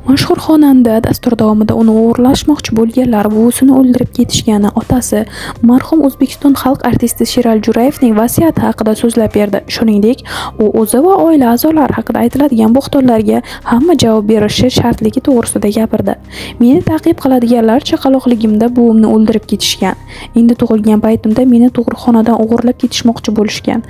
Mashhur xonanda dastur davomida uni o'g'irlashmoqchi bo'lganlar buvisini o'ldirib ketishgani, otasi, marhum O'zbekiston xalq artisti Sherali Jo'rayevning vasiyati haqida so'zlab berdi. Shuningdek, u o'zi va oila a'zolari haqida aytiladigan bo'xtonlarga hamma javob berishi shartligi to'g'risida gapirdi. Meni ta'qib qiladiganlar chaqaloqligimda buvimni o'ldirib ketishgan. Endi tug'ilgan paytimda meni tug'ruqxonadan o'g'irlab ketishmoqchi bo'lishgan.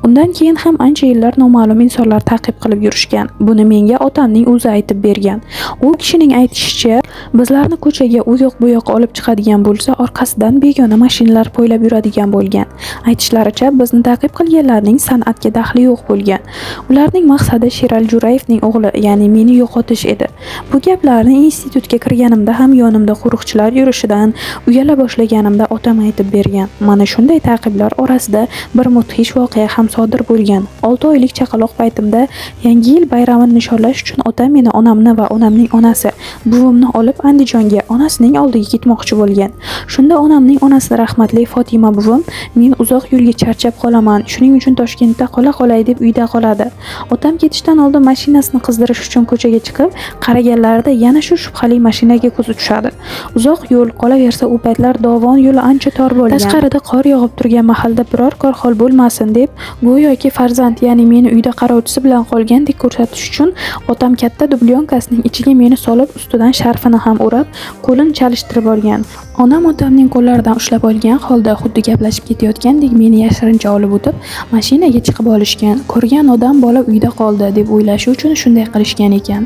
Undan keyin ham ancha yillar noma'lum insonlar ta'qib qilib yurishgan. Buni menga otamning o'zi aytib bergan. U kishining aytishicha, bizlarni ko'chaga u yoq bu yoqqa olib chiqadigan bo'lsa, orqasidan begona mashinalar poylab yuradigan bo'lgan. Aytishlaricha, bizni ta'qib qilganlarning san'atga daxli yo'q bo'lgan. Ularning maqsadi Sherali Jo'rayevning o'g'li, ya'ni meni yo'qotish edi. Bu gaplarni institutga kirganimda ham yonimda qo'riqchilar yurishidan uyala boshlaganimda otam aytib bergan. Mana shunday ta'qiblar orasida bir mudhish voqea ham sodir bo'lgan. 6 oylik chaqaloq paytimda Yangi yil bayramini nishonlash uchun otam meni onamni va onamning onasi, buvimni olib Andijonga onasining oldiga ketmoqchi bo'lgan. Shunda onamning onasi rahmatli Fotima buvim, men uzoq yo'lga charchab qolaman, shuning uchun Toshkentda qolay deb uyda qoladi. Otam ketishdan oldin mashinasini qizdirish uchun ko'chaga chiqib, qaraganlarida yana shu shubhali mashinaga ko'zi tushadi. Uzoq yo'l, qolaversa u paytlar dovon yo'li ancha tor bo'lgan. Tashqarida qor yog'ib turgan mahalda biror hol bo'lmasin deb, go'yoki farzand, ya'ni meni uyda qarovchisi bilan qolgandek ko'rsatish uchun otam katta dublyonkasining ichiga meni solib, ustidan sharfini ham o'rab, qo'lini chalishtirib olgan. Onam otamning qo'llaridan ushlab olgan holda xuddi gaplashib ketayotgandek meni yashirincha olib o'tib, mashinaga chiqib olishgan. Ko'rgan odam bola uyda qoldi deb o'ylashi uchun shunday qilishgan ekan.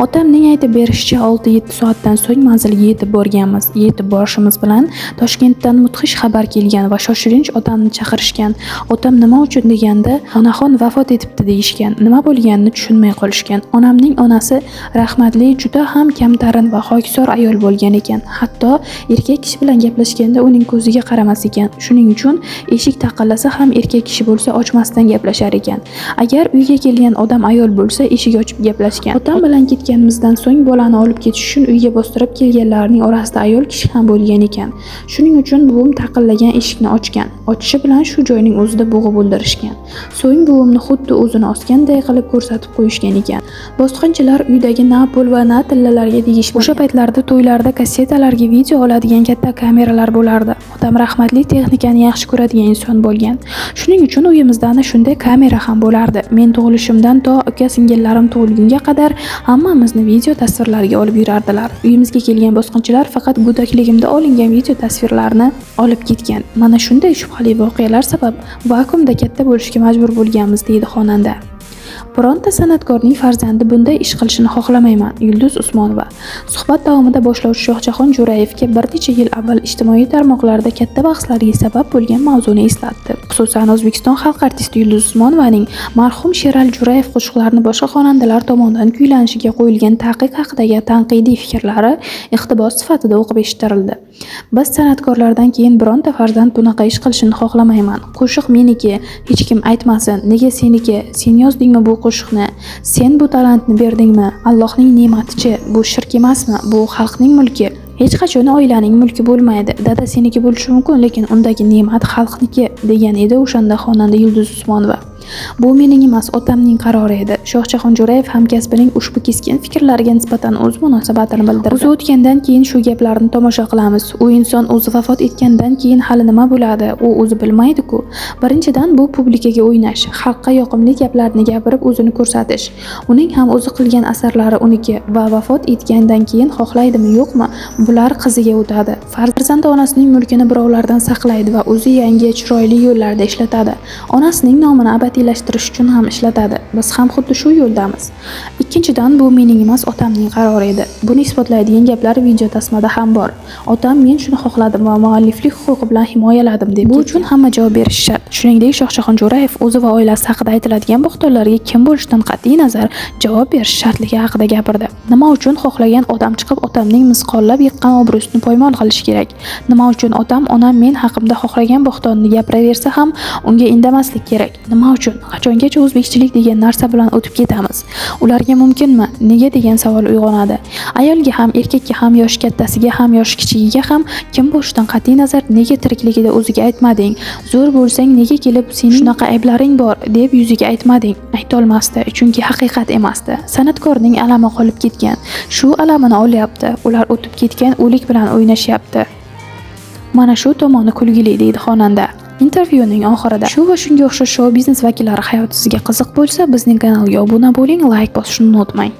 Otamning aytib berishicha 6-7 soatdan so'ng manzilga yetib borganmiz. Yetib borishimiz bilan Toshkentdan mudhish xabar kelgan va shoshilinch otamni chaqirishgan. Otam nima uchun deganda, onaxon vafot etibdi deyishgan. Nima bo'lganini tushunmay qolishgan. Onamning onasi rahmatli juda ham kamtarin va xokisor ayol bo'lgan ekan. Hatto erkak kishi bilan gaplashganda uning ko'ziga qaramas ekan. Shuning uchun eshik taqillasa ham erkak kishi bo'lsa ochmasdan gaplashar ekan. Agar uyga kelgan odam ayol bo'lsa, eshik ochib gaplashgan. Otam bilan ketganimizdan so'ng bolani olib ketish uchun uyga bostirib kelganlarning orasida ayol kishi ham bo'lgan ekan. Shuning uchun buvim taqillagan eshikni ochgan. Ochishi bilan shu joyning o'zida bo'g'ib o'ldirishgan. So'ng buvimni xuddi o'zini osganday qilib ko'rsatib qo'yishgan ekan. Bosqinchilar uydagi na pul va na tillalarga tegishib, o'sha paytlarda to'ylarda kassetalarga video oladigan katta kameralar bo'lardi. Otam rahmatli texnikani yaxshi ko'radigan inson bo'lgan. Shuning uchun uyimizda ana shunday kamera ham bo'lardi. Men tug'ilishimdan to aka-singillarim tug'ilgunga qadar hammamizni video tasvirlarga olib yurardilar. Uyimizga kelgan bosqinchilar faqat go'dakligimda olingan video tasvirlarni olib ketgan. Mana shunday shubhali voqealar sabab vakuumda katta bo'lishga majbur bo'lganmiz, deydi xonanda. Bironta san'atkorning farzandi bunday ish qilishini xohlamayman. Yulduz Usmonova suhbat davomida boshlovchi Shohjahon Jo'rayevga bir necha yil avval ijtimoiy tarmoqlarda katta bahslarga sabab bo'lgan mavzuni eslatdi. Xususan, O'zbekiston xalq artisti Yulduz Usmonovaning marhum Sherali Jo'rayev qo'shiqlarini boshqa xonandalar tomonidan kuylanishiga qo'yilgan taqiq haqidagi tanqidiy fikrlari iqtibos sifatida o'qib eshittirildi. Biz san'atkorlardan keyin bironta farzand bunaqa ish qilishini xohlamayman. Qo'shiq meniki, hech kim aytmasin. Nega seniki? Sen yozdingmi bu qo'shiqni? Sen bu talantni berdingmi? Allohning ne'matichi, bu shirk emasmi? Bu xalqning mulki. Hech qachon oilaning mulki bo'lmaydi. Dada seniki bo'lishi mumkin, lekin undagi ne'mat xalqniki, degan edi o'shanda xonanda Yulduz Usmonova. Bu mening emas, otamning qarori edi. Shohjahon Jo'rayev hamkasbining ushbu keskin fikrlariga nisbatan o'z munosabatini bildirdi. O'zi o'tgandan keyin shu gaplarni tomosha qilamiz. U inson o'zi vafot etgandan keyin hali nima bo'ladi? U o'zi bilmaydi-ku. Birinchidan bu publikaga o'ynash, xalqqa yoqimli gaplarni gapirib o'zini ko'rsatish. Uning ham o'zi qilgan asarlari uniki va vafot etgandan keyin xohlaydimi, yo'qmi, bular qiziga o'tadi. Farzand onasining mulkini birovlardan saqlaydi va o'zi yangi, chiroyli yo'llarda ishlatadi. Onasining nomini abadiylashtirish uchun ham ishlatadi. Biz ham xuddi shu yo'ldamiz. Ikkinchidan, bu mening emas, otamning qarori edi. Buni isbotlaydigan gaplar video tasmada ham bor. Otam men shuni xohladim va mualliflik huquqi bilan himoyaladim deb. Bu uchun hamma javob berishi shart. Shuningdek, Shohjahon Jo'rayev o'zi va oilasi haqida aytiladigan bo'xtonlarga kim bo'lishidan qat'iy nazar javob berish shartligi haqida gapirdi. Nima uchun xohlagan odam chiqib otamning misqollab yiqqan obro'sini poymol qilish kerak? Nima uchun onam men haqimda xohlagan bo'xtonni gapiraversa ham unga indamaslik kerak? Nima uchun uchun qachongacha o'zbekchilik degan narsa bilan o'tib ketamiz? Ularga mumkinmi? Nega degan savol uyg'onadi. Ayolga ham, erkakka ham, yoshi kattasiga ham, yoshi kichigiga ham kim bo'lishidan qat'iy nazar nega tirikligida o'ziga aytmading? Zo'r bo'lsang nega kelib sening shunaqa ayblaring bor deb yuziga aytmading? Aytolmasdi, chunki haqiqat emasdi. San'atkorning alami qolib ketgan. Shu alamini olyapti. Ular o'tib ketgan o'lik bilan o'ynashyapti. Mana shu tomoni kulgili deydi xonanda. Intervyuning oxirida shu va shunga o'xshash shou biznes vakillari hayoti sizga qiziq bo'lsa, bizning kanalga obuna bo'ling, like bosishni unutmang.